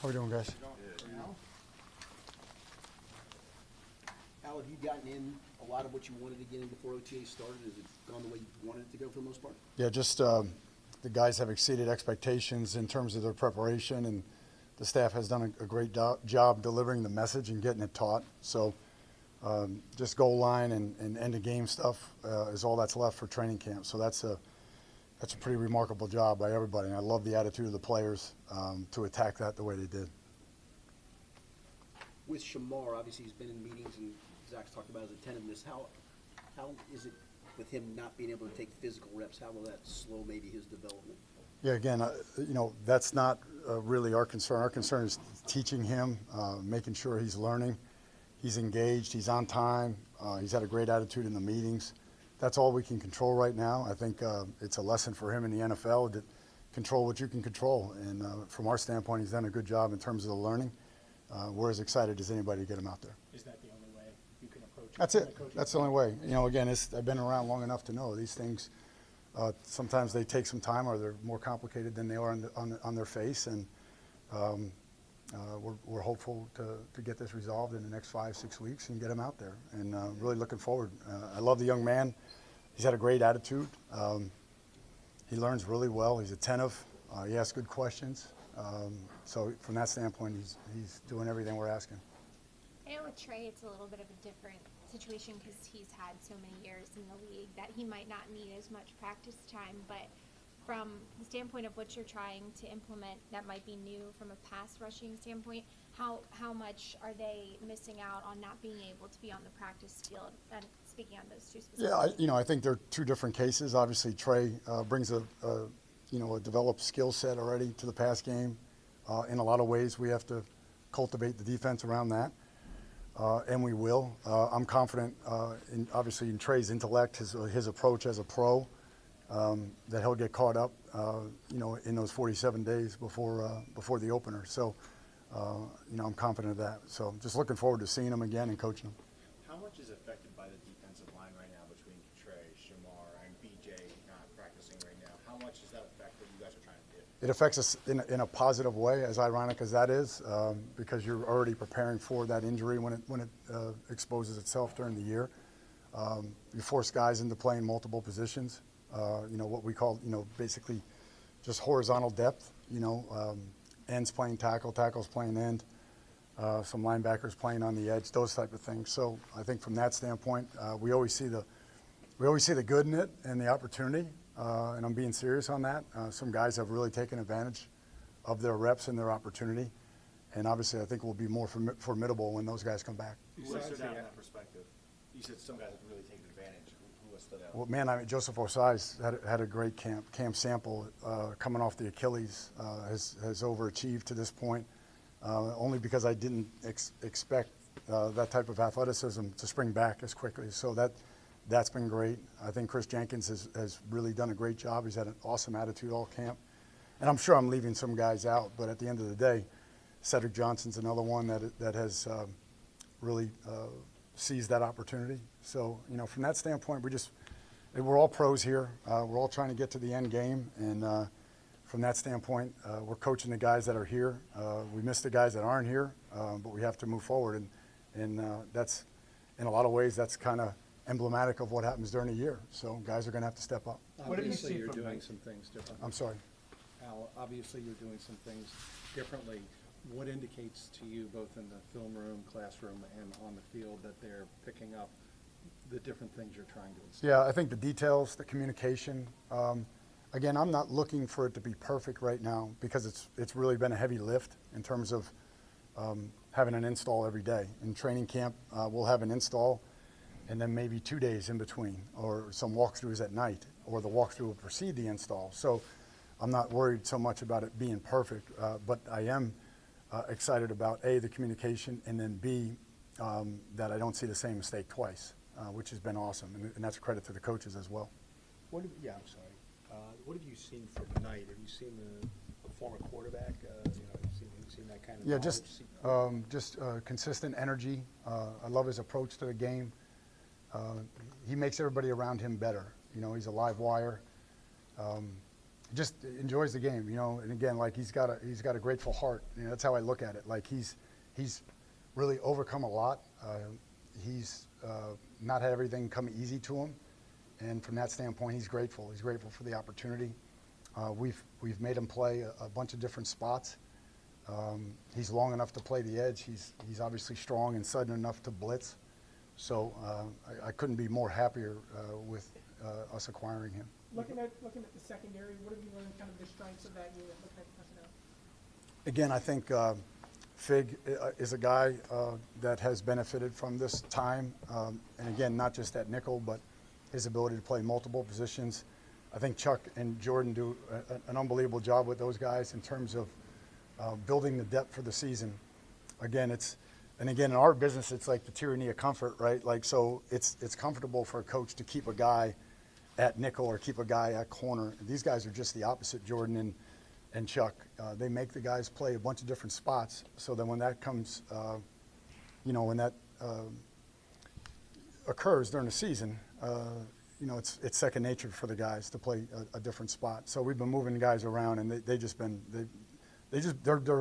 How we doing, guys? Al, have you gotten in a lot of what you wanted to get in before OTA started? Has it gone the way you wanted it to go for the most part? Yeah, just the guys have exceeded expectations in terms of their preparation, and the staff has done a great job delivering the message and getting it taught. So just goal line and end of game stuff is all that's left for training camp. So that's a pretty remarkable job by everybody, and I love the attitude of the players to attack that the way they did. With Shemar, obviously he's been in meetings, and Zach's talked about his attentiveness. How is it with him not being able to take physical reps? How will that slow maybe his development? Yeah, again, that's not really our concern. Our concern is teaching him, making sure he's learning, he's engaged, he's on time, he's had a great attitude in the meetings. That's all we can control right now. I think it's a lesson for him in the NFL to control what you can control. And from our standpoint, he's done a good job in terms of the learning. We're as excited as anybody to get him out there. Is that the only way you can approach it? That's it. That's the only way. Again, I've been around long enough to know these things. Sometimes they take some time, or they're more complicated than they are on their face. And we're hopeful to get this resolved in the next 5-6 weeks and get him out there. And really looking forward. I love the young man. He's had a great attitude. He learns really well. He's attentive. He asks good questions. So from that standpoint, he's doing everything we're asking. I know with Trey, it's a little bit of a different situation because he's had so many years in the league that he might not need as much practice time. But from the standpoint of what you're trying to implement that might be new from a pass rushing standpoint, how much are they missing out on not being able to be on the practice field? And speaking on those two specifics. Yeah, I think they're two different cases. Obviously, Trey brings a developed skill set already to the pass game. In a lot of ways, we have to cultivate the defense around that, and we will. I'm confident, obviously, in Trey's intellect, his approach as a pro, that he'll get caught up, in those 47 days before the opener. So, I'm confident of that. So, just looking forward to seeing him again and coaching him. How much is affected by the defensive line right now between Trey, Shemar, and BJ not practicing right now? How much does that affect what you guys are trying to do? It affects us in a positive way, as ironic as that is, because you're already preparing for that injury when it exposes itself during the year. You force guys into playing multiple positions. What we call, basically just horizontal depth. Ends playing tackle, tackles playing end, some linebackers playing on the edge, those type of things. So I think from that standpoint, we always see the good in it and the opportunity. And I'm being serious on that. Some guys have really taken advantage of their reps and their opportunity. And obviously, I think we'll be more formidable when those guys come back. Who has stood out in that perspective? You said some guys have really taken advantage. Who has stood out? Well, man, Joseph Osai's had a great camp. Cam Sample, coming off the Achilles, has overachieved to this point, only because I didn't expect that type of athleticism to spring back as quickly. So that's been great. I think Chris Jenkins has really done a great job. He's had an awesome attitude all camp. And I'm sure I'm leaving some guys out, but at the end of the day, Cedric Johnson's another one that has really seized that opportunity. So, from that standpoint, we're all pros here. We're all trying to get to the end game. And from that standpoint, we're coaching the guys that are here. We miss the guys that aren't here, but we have to move forward. And that's, in a lot of ways, that's kind of emblematic of what happens during a year. So guys are going to have to step up. Obviously, you're doing some things differently. I'm sorry. Al, obviously you're doing some things differently. What indicates to you, both in the film room, classroom, and on the field, that they're picking up the different things you're trying to instill? Yeah, I think the details, the communication. Again, I'm not looking for it to be perfect right now because it's really been a heavy lift in terms of having an install every day. In training camp, we'll have an install and then maybe 2 days in between, or some walkthroughs at night, or the walkthrough will precede the install. So I'm not worried so much about it being perfect, but I am excited about, A, the communication, and then B, that I don't see the same mistake twice, which has been awesome, and that's a credit to the coaches as well. I'm sorry. What have you seen from Knight? Have you seen the former quarterback? Have you seen that kind of knowledge? Just consistent energy. I love his approach to the game. He makes everybody around him better. He's a live wire. just enjoys the game, and again, like he's got a grateful heart. That's how I look at it. Like he's really overcome a lot. He's not had everything come easy to him, and from that standpoint, he's grateful. He's grateful for the opportunity. We've made him play a bunch of different spots. He's long enough to play the edge. He's obviously strong and sudden enough to blitz. So I couldn't be more happier with us acquiring him. Looking at the secondary, what have you learned kind of the strengths of that unit? What type of personnel? Again, I think Fig is a guy that has benefited from this time. And again, not just at nickel, but his ability to play multiple positions. I think Chuck and Jordan do an unbelievable job with those guys in terms of building the depth for the season. Again, in our business, it's like the tyranny of comfort, right? Like, so it's comfortable for a coach to keep a guy at nickel or keep a guy at corner. These guys are just the opposite, Jordan and Chuck. They make the guys play a bunch of different spots, so that when that comes, when that occurs during the season, it's second nature for the guys to play a different spot. So we've been moving guys around, and they're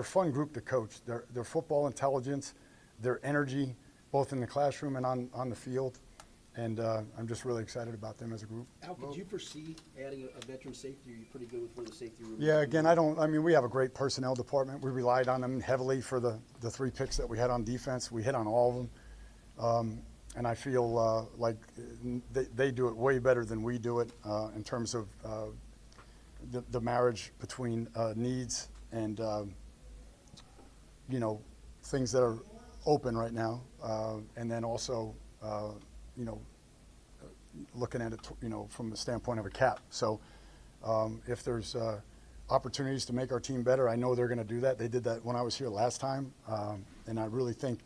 a fun group to coach. Their football intelligence, their energy, both in the classroom and on the field. And I'm just really excited about them as a group. Al, could you foresee adding a veteran safety, or are you pretty good with where the safety room is? Yeah, again, we have a great personnel department. We relied on them heavily for the 3 picks that we had on defense. We hit on all of them. And I feel like they do it way better than we do it in terms of the marriage between needs and, things that are open right now. And then also, looking at it, from the standpoint of a cap. So if there's opportunities to make our team better, I know they're going to do that. They did that when I was here last time. And I really think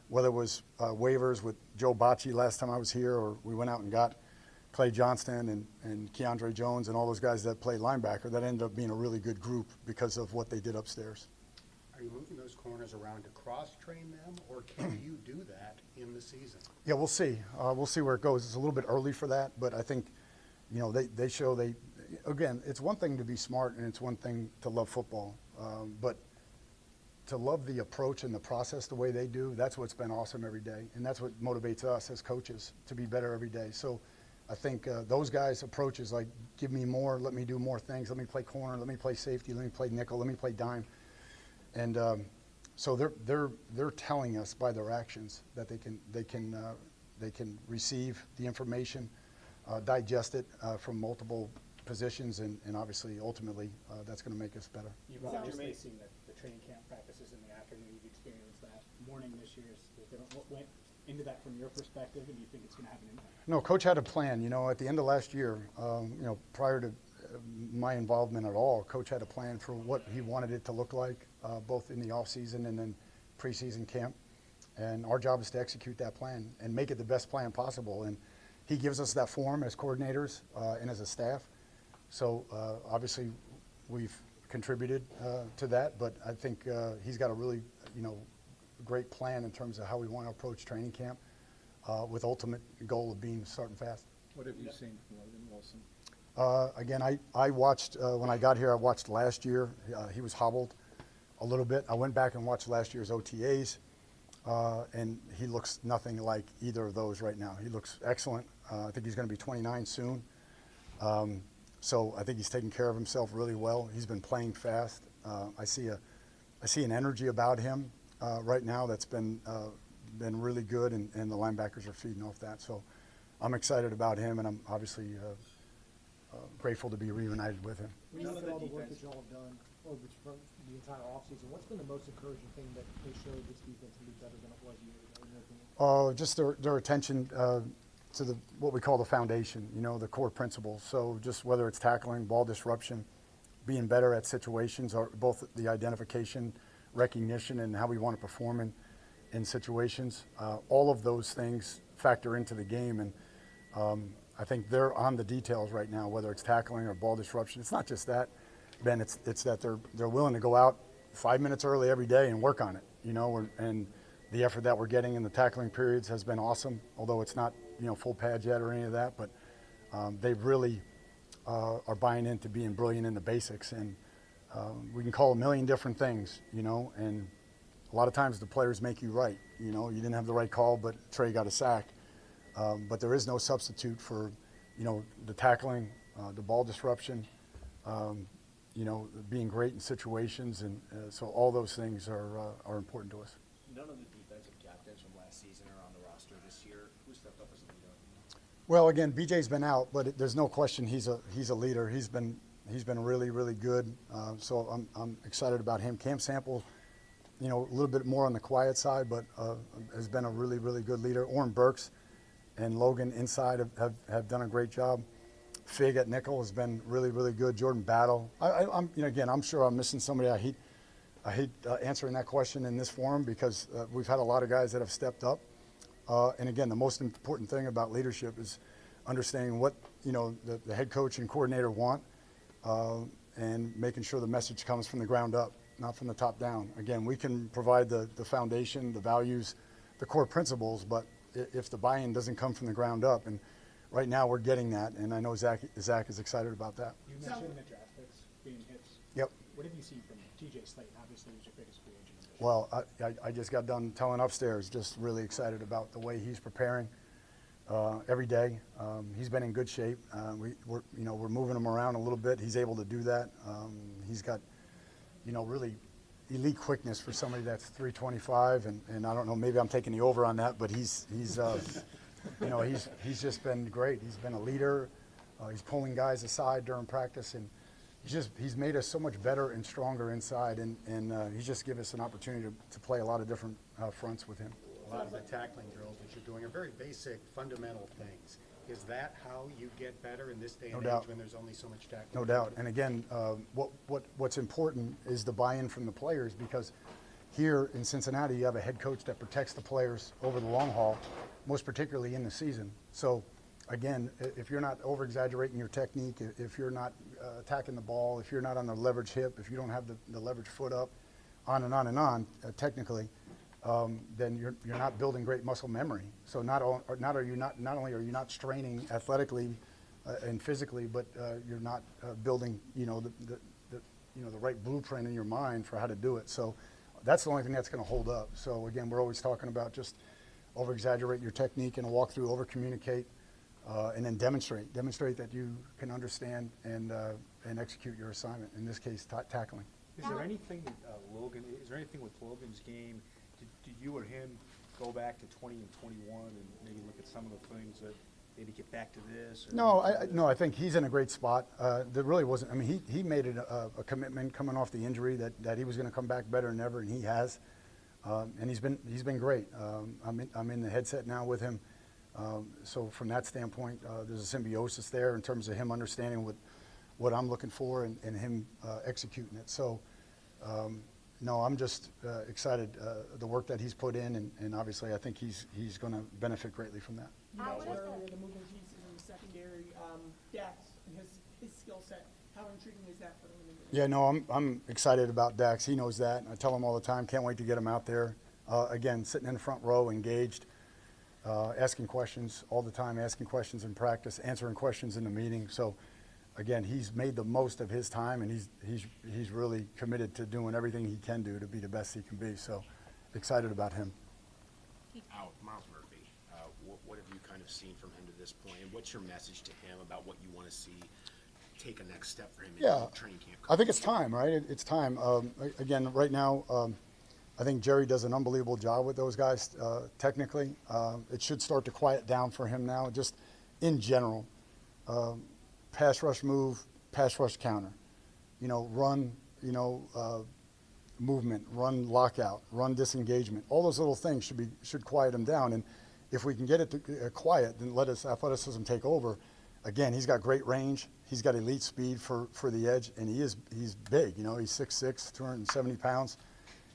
whether it was waivers with Joe Bocci last time I was here, or we went out and got Clay Johnston and Keandre Jones and all those guys that played linebacker, that ended up being a really good group because of what they did upstairs. Are you moving those corners around to cross-train them, or can you do that in the season? Yeah, we'll see. We'll see where it goes. It's a little bit early for that, but I think, they show again, it's one thing to be smart and it's one thing to love football, but to love the approach and the process the way they do, that's what's been awesome every day. And that's what motivates us as coaches to be better every day. So I think those guys' approaches, like, give me more, let me do more things, let me play corner, let me play safety, let me play nickel, let me play dime. And so they're telling us by their actions that they can receive the information, digest it from multiple positions, and obviously ultimately that's going to make us better. You've obviously seen the training camp practices in the afternoon. You've experienced that. Morning this year is different. What went into that from your perspective, and do you think it's going to have an impact? No, Coach had a plan. At the end of last year, prior to my involvement at all, Coach had a plan for what he wanted it to look like, both in the off season and then preseason camp. And our job is to execute that plan and make it the best plan possible. And he gives us that form as coordinators and as a staff. So obviously we've contributed to that, but I think he's got a really, great plan in terms of how we want to approach training camp with ultimate goal of being starting fast. What have you seen from Logan Wilson? Again, I watched, when I got here, I watched last year. He was hobbled a little bit. I went back and watched last year's OTAs, and he looks nothing like either of those right now. He looks excellent. I think he's going to be 29 soon. So I think he's taking care of himself really well. He's been playing fast. I see an energy about him right now that's been really good, and the linebackers are feeding off that. So I'm excited about him, and I'm obviously grateful to be reunited with him. When you look at all the work that y'all have done over the entire offseason, what's been the most encouraging thing that they showed this defense to be better than it was a year ago, in your opinion? Just their attention to what we call the foundation, the core principles. So just whether it's tackling, ball disruption, being better at situations, or both the identification, recognition, and how we want to perform in situations. All of those things factor into the game, and I think they're on the details right now, whether it's tackling or ball disruption. It's not just that, Ben. It's that they're willing to go out 5 minutes early every day and work on it, and the effort that we're getting in the tackling periods has been awesome, although it's not, full pads yet or any of that, but they've really are buying into being brilliant in the basics. And we can call a million different things, and a lot of times the players make you right. You didn't have the right call, but Trey got a sack. But there is no substitute for, the tackling, the ball disruption, being great in situations. And so all those things are important to us. None of the defensive captains from last season are on the roster this year. Who stepped up as a leader? Well, again, BJ's been out, but there's no question he's a leader. He's been really, really good. So I'm excited about him. Cam Sample, a little bit more on the quiet side, but has been a really, really good leader. Orrin Burks and Logan inside have done a great job. Fig at nickel has been really, really good. Jordan Battle. I'm sure I'm missing somebody. I hate answering that question in this forum because we've had a lot of guys that have stepped up. And again, the most important thing about leadership is understanding what the head coach and coordinator want, and making sure the message comes from the ground up, not from the top down. Again, we can provide the foundation, the values, the core principles, but if the buy-in doesn't come from the ground up, and right now we're getting that, and I know Zach is excited about that. You mentioned the draft picks being hits. Yep. What have you seen from TJ Slayton? Obviously, he was your biggest free agent. Well, I just got done telling upstairs, just really excited about the way he's preparing every day. He's been in good shape. We're moving him around a little bit. He's able to do that. He's got, really elite quickness for somebody that's 325, and I don't know, maybe I'm taking the over on that, but he's just been great. He's been a leader. He's pulling guys aside during practice, and he's made us so much better and stronger inside, and he's just given us an opportunity to play a lot of different fronts with him. A lot of the tackling drills that you're doing are very basic, fundamental things. Is that how you get better in this day and age when there's only so much tackling? No doubt. And again, what's important is the buy-in from the players, because here in Cincinnati you have a head coach that protects the players over the long haul, most particularly in the season. So again, if you're not over-exaggerating your technique, if you're not attacking the ball, if you're not on the leverage hip, if you don't have the leverage foot up, on and on and on, technically, then you're not building great muscle memory. So not only are you not straining athletically and physically, but you're not building the right blueprint in your mind for how to do it. So that's the only thing that's going to hold up. So again, we're always talking about just over-exaggerate your technique in a walkthrough, over-communicate, and then demonstrate that you can understand and execute your assignment. In this case, tackling. Is there anything with Logan's game? Did you or him go back to 20 and 21 and maybe look at some of the things that maybe get back to this? Or No, I think he's in a great spot. There really wasn't. I mean, he made it a commitment coming off the injury that he was going to come back better than ever, and he has. And he's been great. I'm in the headset now with him. So from that standpoint, there's a symbiosis there in terms of him understanding what I'm looking for and him executing it. So, no, I'm just excited the work that he's put in, and obviously I think he's going to benefit greatly from that. You mentioned earlier the moving pieces in the secondary, Dax and his skill set. How intriguing is that for him? Yeah, no, I'm excited about Dax. He knows that. I tell him all the time, can't wait to get him out there. Again, sitting in the front row, engaged, asking questions all the time, asking questions in practice, answering questions in the meeting. So, again, he's made the most of his time, and he's really committed to doing everything he can do to be the best he can be. So, excited about him. Miles Murphy, what have you kind of seen from him to this point, and what's your message to him about what you want to see take a next step for him in training camp? I think it's time, right? It's time. Again, right now, I think Jerry does an unbelievable job with those guys technically. It should start to quiet down for him now, just in general. Pass rush move, pass rush counter. Run, movement, run lockout, run disengagement. All those little things should quiet him down. And if we can get it to quiet, then let his athleticism take over. Again, he's got great range. He's got elite speed for the edge, and he's big. He's 6'6", 270 pounds,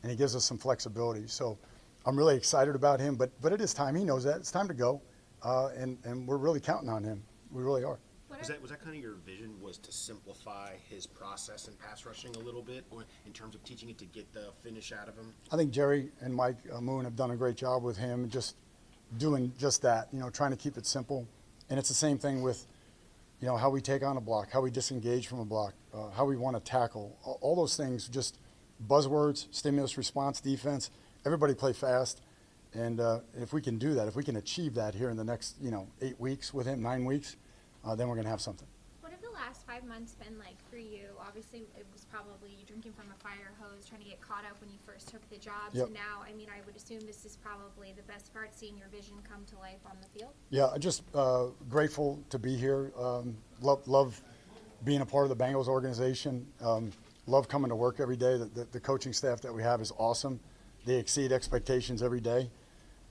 and he gives us some flexibility. So I'm really excited about him, but it is time. He knows that. It's time to go, and we're really counting on him. We really are. Was that kind of your vision, was to simplify his process in pass rushing a little bit, or in terms of teaching it to get the finish out of him? I think Jerry and Mike Moon have done a great job with him, just doing just that, trying to keep it simple. And it's the same thing with how we take on a block, how we disengage from a block, how we want to tackle, all those things, just buzzwords, stimulus response, defense. Everybody play fast, and if we can do that, if we can achieve that here in the next 8 weeks with him, 9 weeks, then we're going to have something. What have the last 5 months been like for you? Obviously, it was probably drinking from a fire hose, trying to get caught up when you first took the job. Yep. So now, I mean, I would assume this is probably the best part, seeing your vision come to life on the field. Yeah, just grateful to be here. Love being a part of the Bengals organization. Love coming to work every day. The coaching staff that we have is awesome. They exceed expectations every day.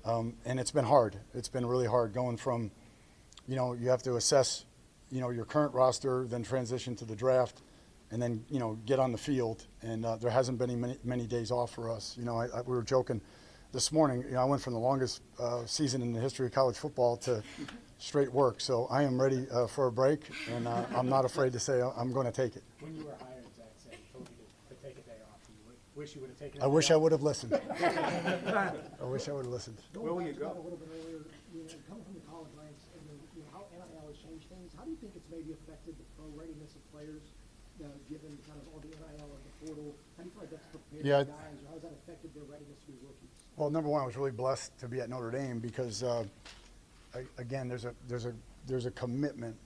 And it's been hard. It's been really hard going from, you have to assess, your current roster, then transition to the draft, and then, get on the field. And there hasn't been many days off for us. We were joking this morning. I went from the longest season in the history of college football to straight work. So I am ready for a break, and I'm not afraid to say I'm going to take it. When you were hired, Zach said he told you to take a day off. Wish you would have taken. I wish I would have listened. I wish I would have listened. Where will you go? A little bit earlier, coming from the college ranks, and how NIL has changed things. How do you think it's maybe affected the pro readiness of players, given kind of all the NIL and the portal? How do you feel like that's prepared guys, or how has that affected their readiness to be rookies? Well, number one, I was really blessed to be at Notre Dame because, again, there's a commitment.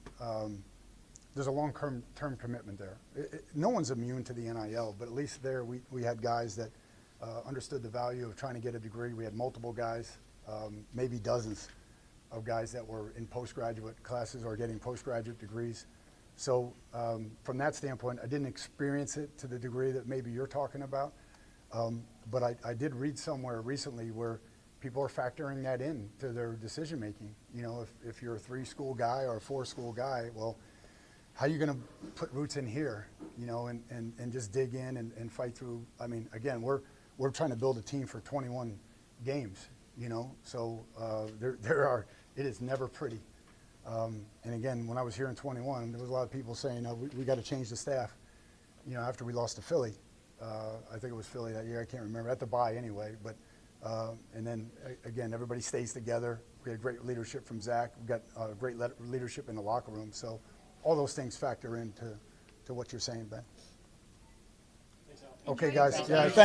There's a long-term commitment there. No one's immune to the NIL, but at least there we had guys that understood the value of trying to get a degree. We had multiple guys, maybe dozens of guys that were in postgraduate classes or getting postgraduate degrees. So from that standpoint, I didn't experience it to the degree that maybe you're talking about. But I did read somewhere recently where people are factoring that in to their decision making. If you're a 3-school guy or a 4-school guy, well, how are you going to put roots in here, and just dig in and fight through? I mean, again, we're trying to build a team for 21 games, so it is never pretty. And again, when I was here in 21, there was a lot of people saying, we got to change the staff, after we lost to Philly. I think it was Philly that year. I can't remember. At the bye anyway. But and then again, everybody stays together. We had great leadership from Zach. We got great leadership in the locker room. So all those things factor into what you're saying, Ben. Okay, guys. Yeah, thanks.